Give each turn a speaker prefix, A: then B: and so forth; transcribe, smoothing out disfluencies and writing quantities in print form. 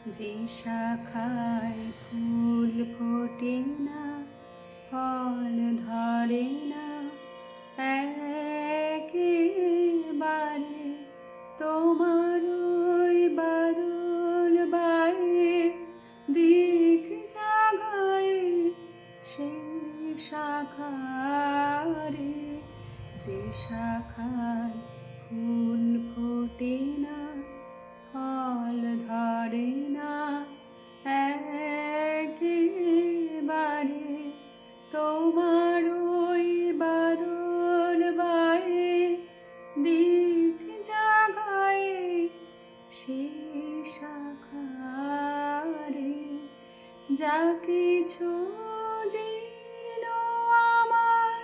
A: যে শাখায় ফুল ফোটে না, ফল ধরে না, একেবারে তোমার ওই বাদল বায়ে দিক জাগায় সেই শাখারে। যে শাখায় ফুল ফোটে না, ফল ধরে না, একেবারে তোমার ওই বাদল বায়ে দিক জাগায় সেই শাখারে। যা কিছু জীর্ণ আমার